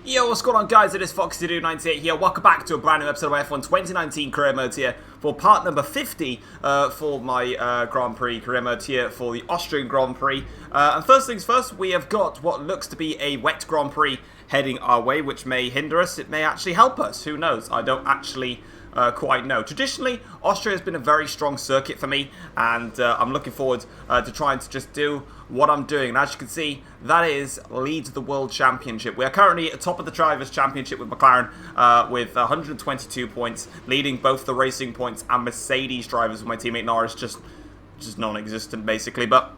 Yo, what's going on, guys? It is Foxy98 here. Welcome back to a brand new episode of F1 2019 Career Mode here for part number 50 for my Grand Prix Career Mode here for the Austrian Grand Prix. And first things first, we have got what looks to be a wet Grand Prix heading our way, which may hinder us. It may actually help us. Who knows? I don't actually quite know. Traditionally, Austria has been a very strong circuit for me, and I'm looking forward to trying to just do what I'm doing. And as you can see, that is lead the World Championship. We are currently at the top of the Drivers' Championship with McLaren with 122 points, leading both the Racing Points and Mercedes drivers, with my teammate Norris just non-existent, basically. But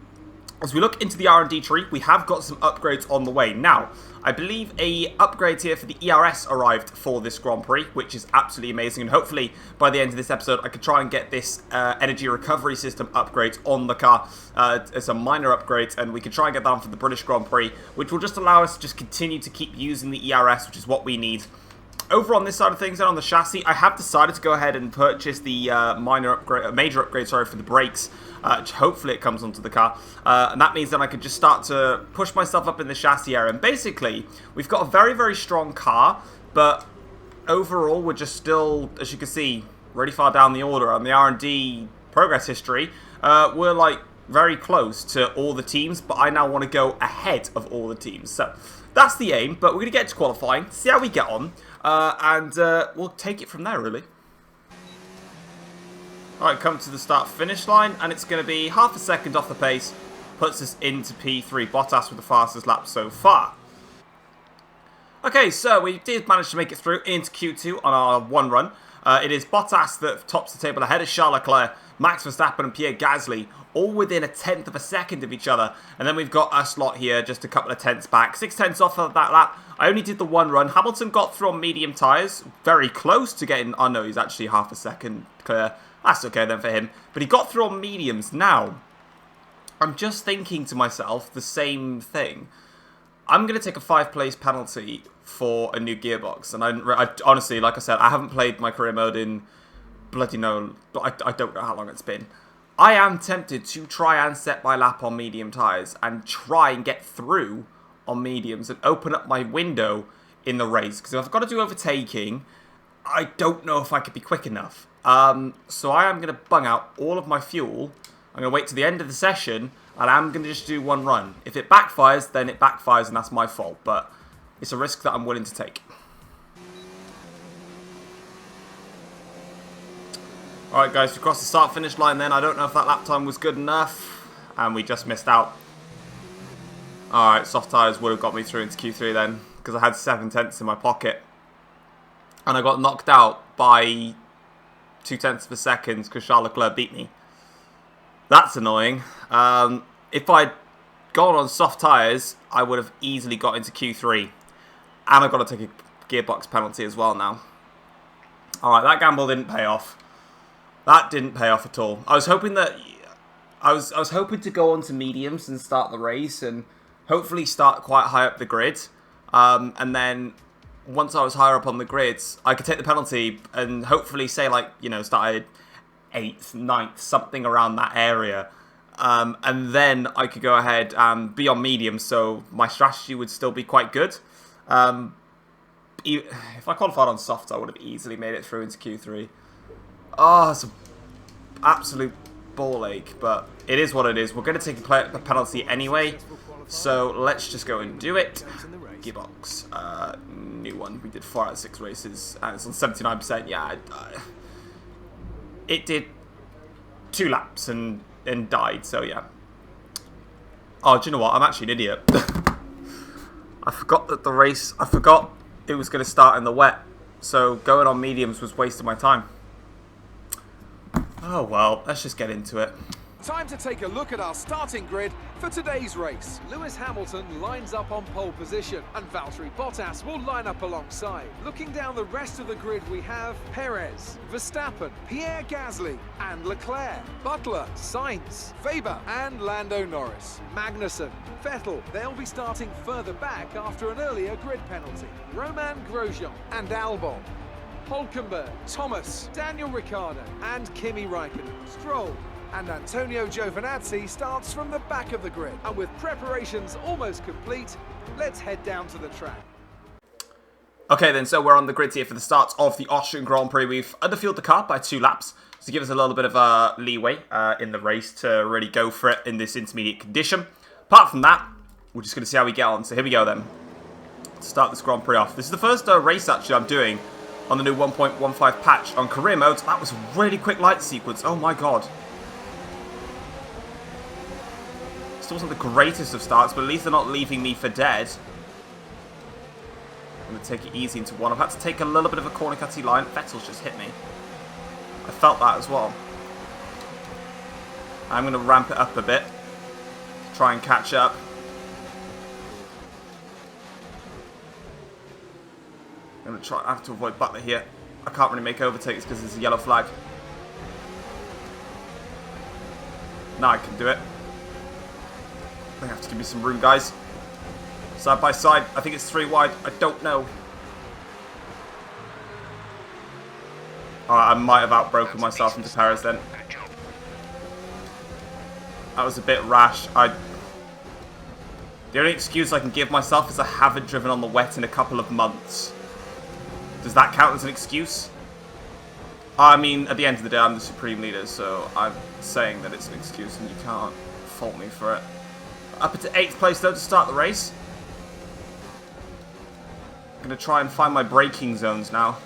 as we look into the R&D tree, we have got some upgrades on the way. Now, I believe a upgrade here for the ERS arrived for this Grand Prix, which is absolutely amazing. And hopefully, by the end of this episode, I could try and get this energy recovery system upgrade on the car. It's a minor upgrade, and we can try and get that on for the British Grand Prix, which will just allow us to just continue to keep using the ERS, which is what we need. Over on this side of things and on the chassis, I have decided to go ahead and purchase the major upgrade, for the brakes. Hopefully it comes onto the car. And that means then I could just start to push myself up in the chassis area. And basically, we've got a very, very strong car, but overall we're just still, as you can see, really far down the order on the R&D progress history. We're like very close to all the teams, but I now want to go ahead of all the teams. So that's the aim, but we're going to get to qualifying, see how we get on, and we'll take it from there, really. Alright, come to the start-finish line, and it's going to be half a second off the pace, puts us into P3. Bottas with the fastest lap so far. Okay, so we did manage to make it through into Q2 on our one run. It is Bottas that tops the table ahead of Charles Leclerc, Max Verstappen and Pierre Gasly, all within a tenth of a second of each other. And then we've got us lot here just a couple of tenths back. 6 tenths off of that lap. I only did the one run. Hamilton got through on medium tyres, very close to getting... Oh no, he's actually half a second clear. That's okay then for him. But he got through on mediums. Now, I'm just thinking to myself the same thing. I'm going to take a 5-place penalty for a new gearbox. And I honestly, like I said, I haven't played my career mode in bloody no... I don't know how long it's been. I am tempted to try and set my lap on medium tyres and try and get through on mediums and open up my window in the race. Because if I've got to do overtaking, I don't know if I could be quick enough. So I am going to bung out all of my fuel. I'm going to wait to the end of the session, and I'm going to just do one run. If it backfires, then it backfires, and that's my fault. But it's a risk that I'm willing to take. Alright guys, we crossed the start-finish line then. I don't know if that lap time was good enough, and we just missed out. Alright, soft tyres would have got me through into Q3 then, because I had 7 tenths in my pocket. And I got knocked out by 2 tenths of a second because Charles Leclerc beat me. That's annoying. If I'd gone on soft tyres, I would have easily got into Q3. And I've got to take a gearbox penalty as well now. Alright, that gamble didn't pay off. That didn't pay off at all. I was hoping that... I was hoping to go on to mediums and start the race and hopefully start quite high up the grid. And then once I was higher up on the grids, I could take the penalty and hopefully say, like, you know, started 8th, 9th, something around that area. And then I could go ahead and be on medium, so my strategy would still be quite good. If I qualified on soft, I would have easily made it through into Q3. Oh, it's an absolute ball ache, but it is what it is. We're going to take a penalty anyway, so let's just go and do it. Gearbox, new one. We did 4 out of 6 races, and it's on 79%. Yeah, it did 2 laps and died, so yeah. Oh, do you know what? I'm actually an idiot. I forgot that I forgot it was going to start in the wet, so going on mediums was wasting my time. Oh well, let's just get into it. Time to take a look at our starting grid for today's race. Lewis Hamilton lines up on pole position and Valtteri Bottas will line up alongside. Looking down the rest of the grid, we have Perez, Verstappen, Pierre Gasly and Leclerc, Butler, Sainz, Weber and Lando Norris. Magnussen, Vettel, they'll be starting further back after an earlier grid penalty. Romain Grosjean and Albon. Hulkenberg, Thomas, Daniel Ricciardo and Kimi Räikkönen. Stroll and Antonio Giovinazzi starts from the back of the grid. And with preparations almost complete, let's head down to the track. Okay then, so we're on the grid here for the start of the Austrian Grand Prix. We've underfueled the car by 2 laps to give us a little bit of leeway in the race to really go for it in this intermediate condition. Apart from that, we're just going to see how we get on. So here we go then, to start this Grand Prix off. This is the first race actually I'm doing on the new 1.15 patch on career mode. That was a really quick light sequence, oh my god. Still wasn't the greatest of starts, but at least they're not leaving me for dead. I'm going to take it easy into one. I've had to take a little bit of a corner cutty line. Vettel's just hit me. I felt that as well. I'm going to ramp it up a bit to try and catch up. I'm going to try. I have to avoid Butler here. I can't really make overtakes because there's a yellow flag. Now I can do it. They have to give me some room, guys. Side by side. I think it's 3 wide. I don't know. Alright, I might have outbroken myself into Perez then. That was a bit rash. The only excuse I can give myself is I haven't driven on the wet in a couple of months. Does that count as an excuse? I mean, at the end of the day, I'm the supreme leader, so I'm saying that it's an excuse and you can't fault me for it. Up into 8th place though to start the race. I'm going to try and find my braking zones now.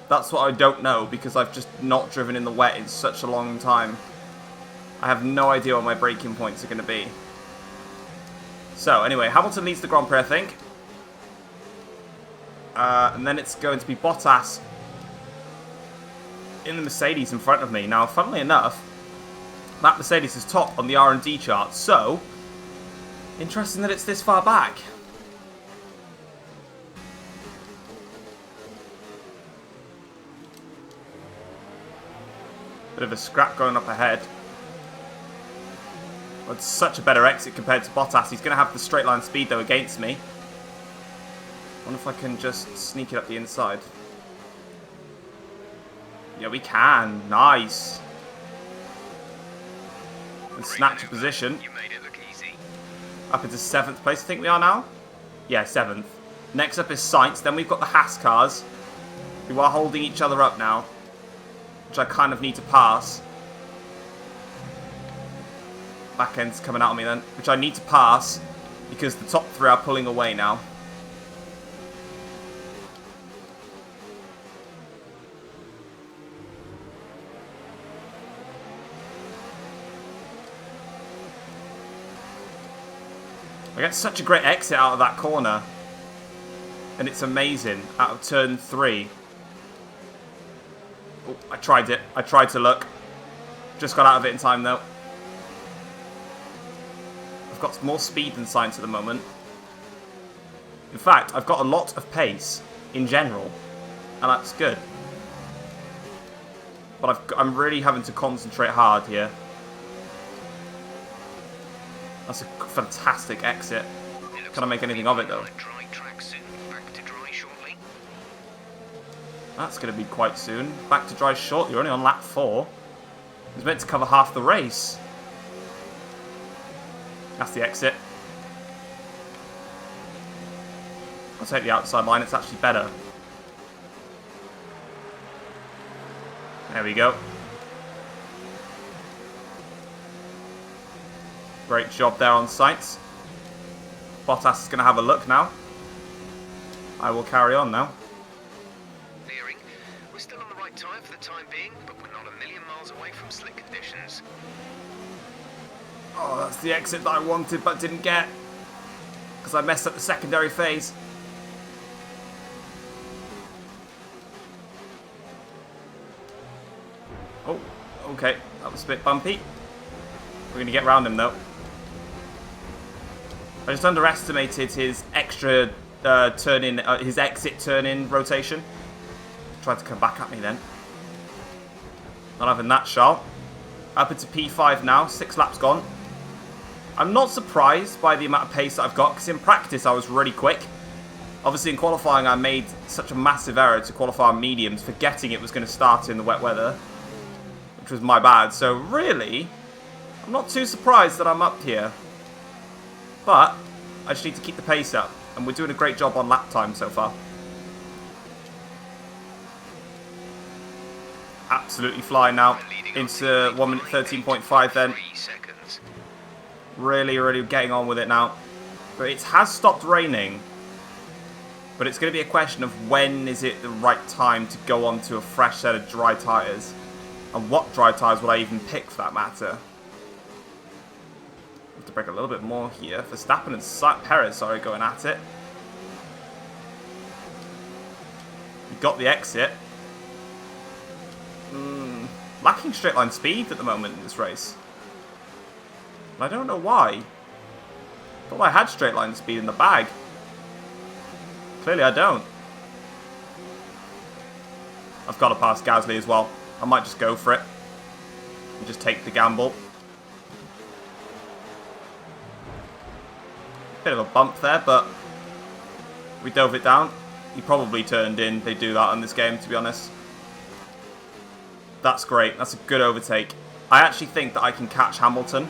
That's what I don't know because I've just not driven in the wet in such a long time. I have no idea what my braking points are going to be. So anyway, Hamilton leads the Grand Prix, I think. And then it's going to be Bottas in the Mercedes in front of me. Now, funnily enough, that Mercedes is top on the R&D chart. So, interesting that it's this far back. Bit of a scrap going up ahead. Well, it's such a better exit compared to Bottas. He's going to have the straight line speed though against me. I wonder if I can just sneak it up the inside. Yeah, we can. Nice. And snatch a position. You made it look easy. Up into 7th place, I think we are now. Yeah, 7th. Next up is Sainz. Then we've got the Haas cars, who are holding each other up now, which I kind of need to pass. Back end's coming out on me then, which I need to pass because the top 3 are pulling away now. I get such a great exit out of that corner. And it's amazing. Out of turn 3. Oh, I tried it. I tried to look. Just got out of it in time though. I've got more speed than Sainz at the moment. In fact, I've got a lot of pace in general. And that's good. But I'm really having to concentrate hard here. That's a fantastic exit. Can I make anything of it though? That's going to be quite soon. Back to dry short. You're only on lap 4. It's meant to cover half the race. That's the exit. I'll take the outside line. It's actually better. There we go. Great job there on Sainz. Bottas is going to have a look now. I will carry on now. Clearing. We're still on the right tyre for the time being, but we're not a million miles away from slick conditions. Oh, that's the exit that I wanted but didn't get. Because I messed up the secondary phase. Oh, okay. That was a bit bumpy. We're going to get round him though. I just underestimated his extra turn-in, his exit turn-in rotation. Tried to come back at me then. Not having that shot. Up into P5 now, 6 laps gone. I'm not surprised by the amount of pace that I've got, because in practice I was really quick. Obviously in qualifying I made such a massive error to qualify on mediums, forgetting it was going to start in the wet weather. Which was my bad. So really, I'm not too surprised that I'm up here. But I just need to keep the pace up. And we're doing a great job on lap time so far. Absolutely flying now into 1 minute 13.5 then. Really getting on with it now. But it has stopped raining. But it's going to be a question of when is it the right time to go on to a fresh set of dry tyres. And what dry tyres would I even pick for that matter. Have to break a little bit more here. Verstappen and Perez, sorry, going at it. We got the exit. Lacking straight line speed at the moment in this race. And I don't know why. Thought I had straight line speed in the bag. Clearly I don't. I've got to pass Gasly as well. I might just go for it. And just take the gamble. Bit of a bump there, but we dove it down. He probably turned in. They do that in this game, to be honest. That's great. That's a good overtake. I actually think that I can catch Hamilton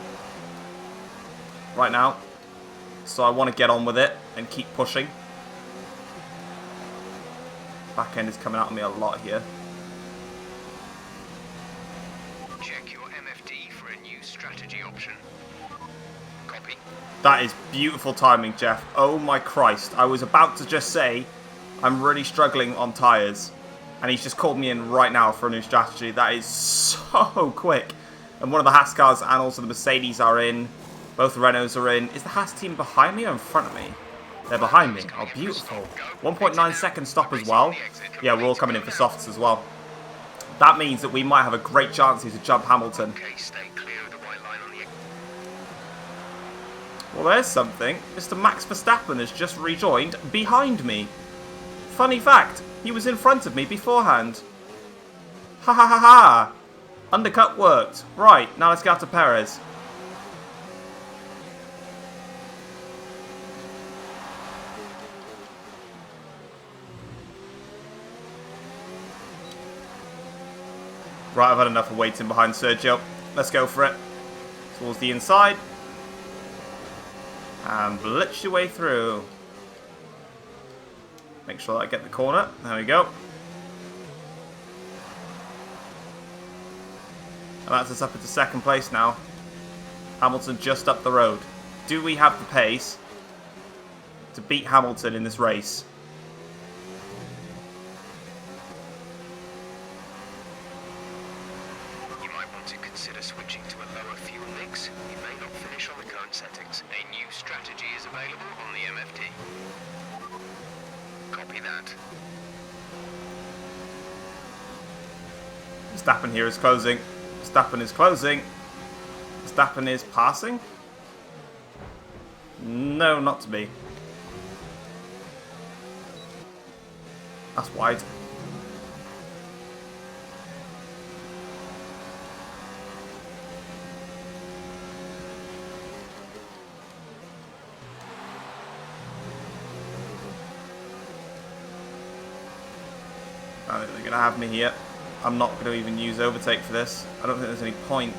right now. So I want to get on with it and keep pushing. Back end is coming out of me a lot here. Check your MFD for a new strategy option. Copy. That is beautiful timing, Jeff. Oh my Christ. I was about to just say I'm really struggling on tyres. And he's just called me in right now for a new strategy. That is so quick. And one of the Haas cars and also the Mercedes are in. Both the Renaults are in. Is the Haas team behind me or in front of me? They're behind me. Oh, beautiful. 1.9 second stop as well. Yeah, we're all coming in for softs as well. That means that we might have a great chance here to jump Hamilton. Well, there's something. Mr. Max Verstappen has just rejoined behind me. Funny fact. He was in front of me beforehand. Ha ha ha ha! Undercut worked. Right, now let's get out to Perez. Right, I've had enough of waiting behind Sergio. Let's go for it. Towards the inside. And blitz your way through. Make sure that I get the corner. There we go. And that's us up into second place now. Hamilton just up the road. Do we have the pace to beat Hamilton in this race? You might want to consider switching to a lower fuel mix. You may not finish on the current settings. A new strategy is available on the MFD. Copy that. Verstappen here is closing. Verstappen is closing. Verstappen is passing? No, not to be. That's wide. I think they're going to have me here. I'm not going to even use overtake for this. I don't think there's any point.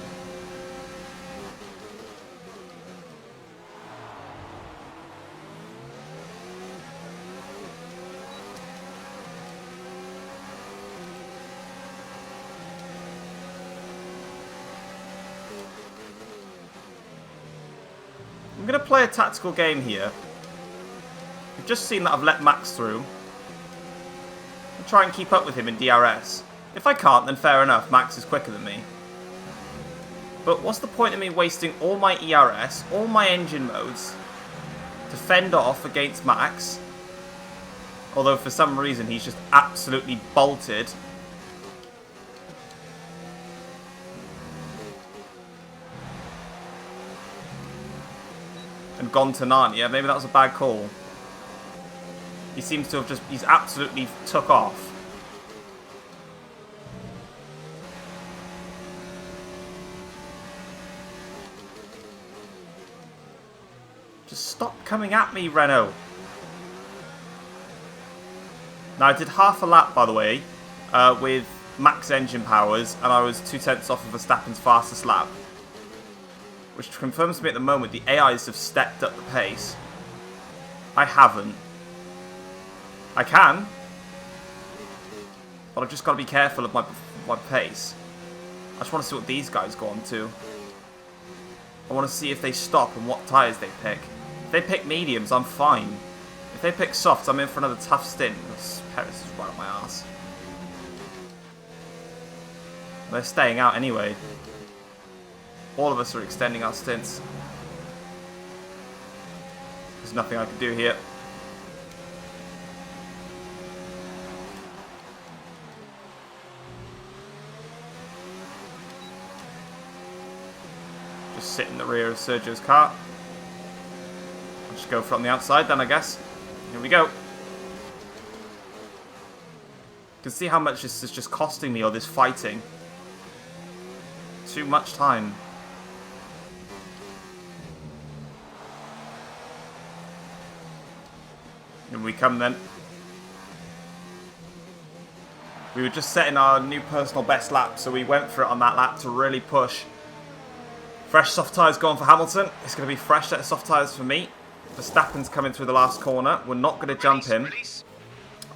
I'm going to play a tactical game here. You've just seen that I've let Max through. And try and keep up with him in DRS. If I can't, then fair enough, Max is quicker than me. But what's the point of me wasting all my ERS, all my engine modes, to fend off against Max? Although for some reason he's just absolutely bolted. And gone to Narnia. Maybe that was a bad call. He seems to have just, he's absolutely took off. Just stop coming at me, Renault. Now, I did half a lap, by the way, with max engine powers, and I was 2/10 off of Verstappen's fastest lap. Which confirms to me at the moment the AIs have stepped up the pace. I haven't. I can. But I've just got to be careful of my pace. I just want to see what these guys go on to. I want to see if they stop and what tyres they pick. If they pick mediums, I'm fine. If they pick softs, I'm in for another tough stint. Paris is right on my ass. They're staying out anyway. All of us are extending our stints. There's nothing I can do here. Just sit in the rear of Sergio's car. I'll just go from the outside then, I guess. Here we go. You can see how much this is just costing me, all this fighting. Too much time. In we come then. We were just setting our new personal best lap, so we went for it on that lap to really push. Fresh soft tyres going for Hamilton. It's going to be fresh set of soft tyres for me. Verstappen's coming through the last corner. We're not going to jump him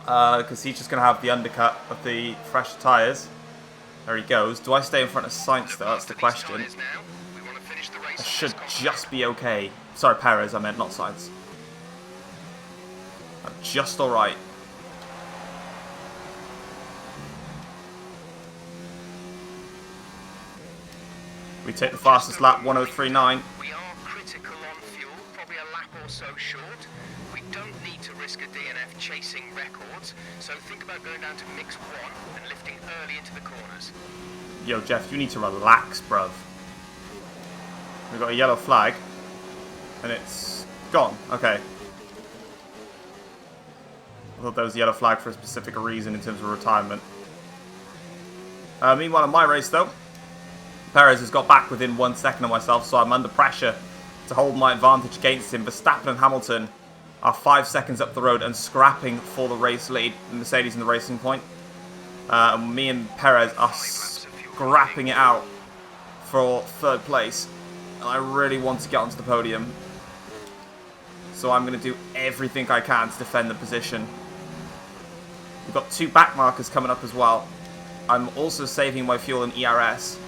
because he's just going to have the undercut of the fresh tyres. There he goes. Do I stay in front of Sainz though? That's the question. I should just be okay. Sorry, Perez, I meant, not Sainz. I'm just alright. We take the fastest lap, 1:03.9. We are critical on fuel, probably a lap or so short. We don't need to risk a DNF chasing records, so think about going down to mix 1 and lifting early into the corners. Yo, Jeff, you need to relax, bruv. We've got a yellow flag, and it's gone. Okay. I thought there was a yellow flag for a specific reason in terms of retirement. Meanwhile, in my race, though, Perez has got back within 1 second of myself, so I'm under pressure to hold my advantage against him. Verstappen and Hamilton are 5 seconds up the road and scrapping for the race lead. Mercedes in the Racing Point. Me and Perez are scrapping it out for third place. And I really want to get onto the podium. So I'm going to do everything I can to defend the position. We've got 2 back markers coming up as well. I'm also saving my fuel in ERS.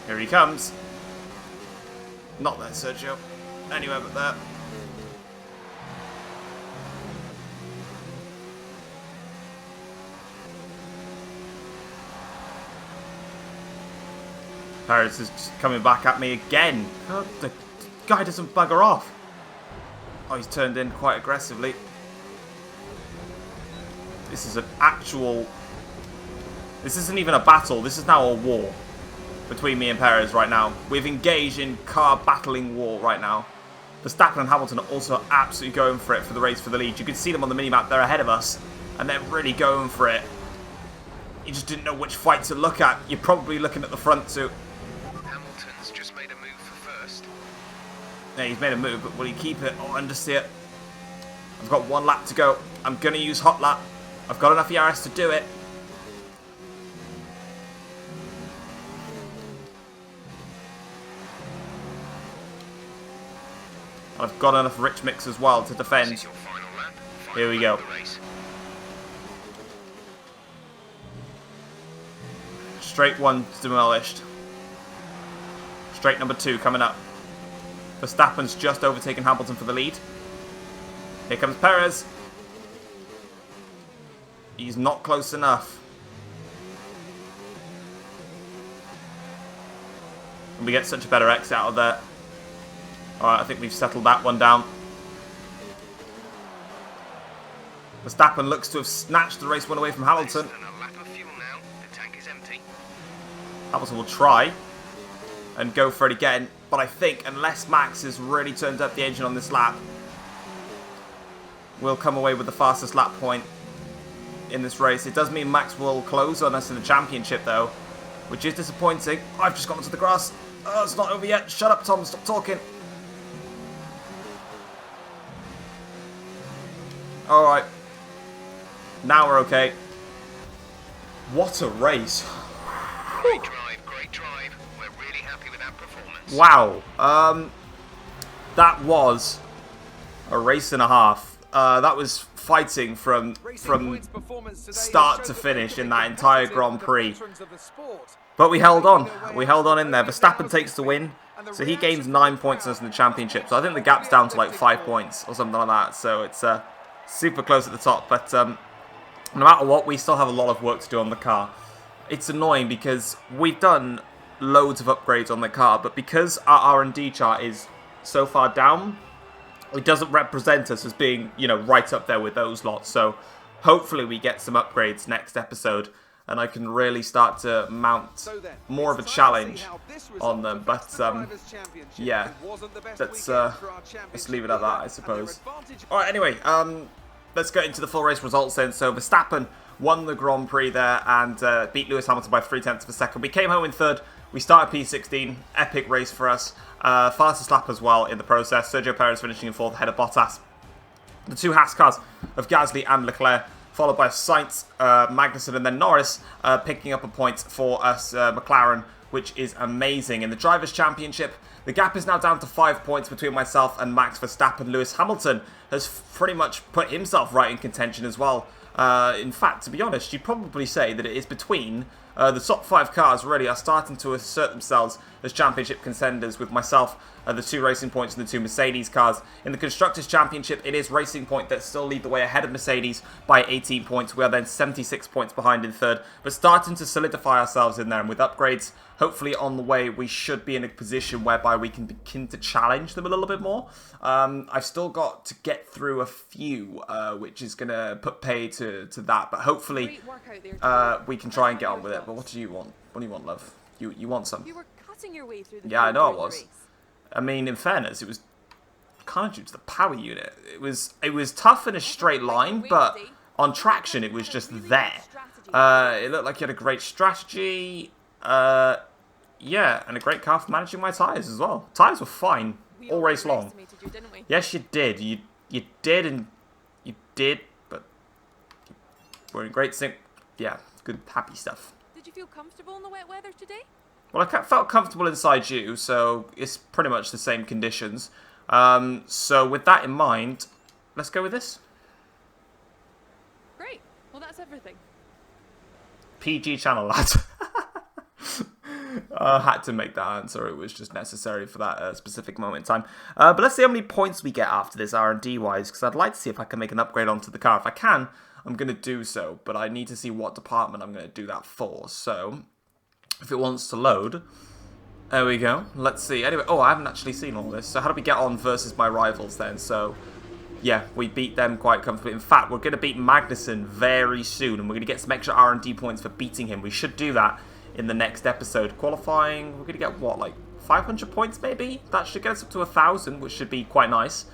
Here he comes. Not there, Sergio. Anywhere but there. Perez is just coming back at me again. God, the guy doesn't bugger off. Oh, he's turned in quite aggressively. This is an actual... This isn't even a battle. This is now a war between me and Perez right now. We've engaged in car battling war right now. Verstappen and Hamilton are also absolutely going for it for the race for the lead. You can see them on the minimap. They're ahead of us, and they're really going for it. You just didn't know which fight to look at. You're probably looking at the front too. Hamilton's just made a move for first. Yeah, he's made a move, but will he keep it or understeer it? I've got 1 lap to go. I'm going to use hot lap. I've got enough ERS to do it. I've got enough rich mix as well to defend. Here we go. Straight 1 demolished. Straight number 2 coming up. Verstappen's just overtaken Hamilton for the lead. Here comes Perez. He's not close enough. And we get such a better exit out of there. Alright, I think we've settled that one down. Verstappen looks to have snatched the race 1 away from Hamilton. Hamilton will try and go for it again, but I think unless Max has really turned up the engine on this lap, we'll come away with the fastest lap point in this race. It does mean Max will close on us in the championship though, which is disappointing. I've just gone onto the grass. Oh, it's not over yet. Shut up, Tom. Stop talking. Alright. Now we're okay. What a race. Great drive, great drive. We're really happy with that performance. Wow. That was a race and a half. That was fighting from start to finish in that entire Grand Prix. But we held on. We held on in there. Verstappen takes the win. So he gains 9 points in the championship. So I think the gap's down to like 5 points or something like that. So it's super close at the top. But no matter what, we still have a lot of work to do on the car. It's annoying because we've done loads of upgrades on the car. But because our R&D chart is so far down, it doesn't represent us as being, you know, right up there with those lots. So hopefully we get some upgrades next episode and I can really start to mount more of a challenge on them. But yeah, let's leave it at that, I suppose. Alright, anyway, let's get into the full race results then. So Verstappen won the Grand Prix there and beat Lewis Hamilton by 0.3 of a second. We came home in third. We started P16. Epic race for us. Fastest lap as well in the process. Sergio Perez finishing in fourth ahead of Bottas. The two Haas cars of Gasly and Leclerc, followed by Sainz, Magnussen, and then Norris picking up a point for us, McLaren, which is amazing. In the Drivers' Championship, the gap is now down to 5 points between myself and Max Verstappen. Lewis Hamilton has pretty much put himself right in contention as well. In fact, to be honest, you'd probably say that it is between the top 5 cars really are starting to assert themselves as championship contenders with myself, the 2 Racing Points and the 2 Mercedes cars. In the Constructors' Championship, it is Racing Point that still lead the way ahead of Mercedes by 18 points. We are then 76 points behind in third, but starting to solidify ourselves in there. And with upgrades hopefully on the way, we should be in a position whereby we can begin to challenge them a little bit more. I've still got to get through a few, which is going to put pay to that. But hopefully we can try and get on with it. But what do you want? What do you want, love? You want some? You were cutting your way through the yeah, I know I was. I mean, in fairness, it was kind of due to the power unit. It was tough in a straight line, but on traction, it was just there. It looked like you had a great strategy. Yeah, and a great car for managing my tyres as well. Tyres were fine all race long. Yes, you did. You did, but we're in great sync. Yeah, good, happy stuff. Did you feel comfortable in the wet weather today? Well, I felt comfortable inside you, so it's pretty much the same conditions. So with that in mind, let's go with this. Great. Well, that's everything. PG channel, lads. I had to make that answer. It was just necessary for that specific moment in time. But let's see how many points we get after this R&D-wise, because I'd like to see if I can make an upgrade onto the car. If I can, I'm going to do so, but I need to see what department I'm going to do that for. So if it wants to load, there we go. Let's see. Anyway, oh, I haven't actually seen all this. So how do we get on versus my rivals then? So yeah, we beat them quite comfortably. In fact, we're going to beat Magnussen very soon, and we're going to get some extra R&D points for beating him. We should do that in the next episode. Qualifying, we're going to get, what, like 500 points maybe? That should get us up to 1,000, which should be quite nice.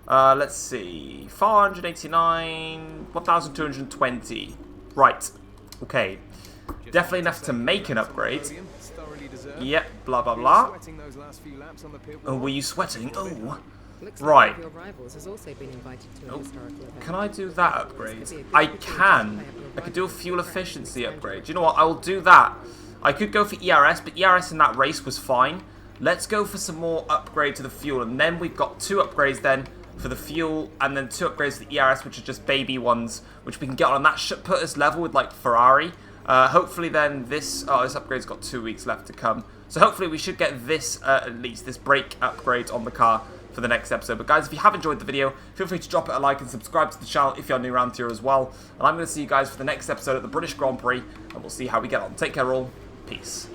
Let's see. 489, 1,220. Right. Okay. Definitely enough to make an upgrade. Yep, blah, blah, blah. Oh, were you sweating? Oh. Right. Oh, can I do that upgrade? I can. I could do a fuel efficiency upgrade. Do you know what? I will do that. I could go for ERS, but ERS in that race was fine. Let's go for some more upgrade to the fuel. And then we've got 2 upgrades then for the fuel, and then 2 upgrades to the ERS, which are just baby ones, which we can get on. And that should put us level with, like, Ferrari. Hopefully then this upgrade's got 2 weeks left to come. So hopefully we should get this, at least, this brake upgrade on the car for the next episode. But guys, if you have enjoyed the video, feel free to drop it a like and subscribe to the channel if you're new around here as well. And I'm going to see you guys for the next episode of the British Grand Prix, and we'll see how we get on. Take care all. Peace.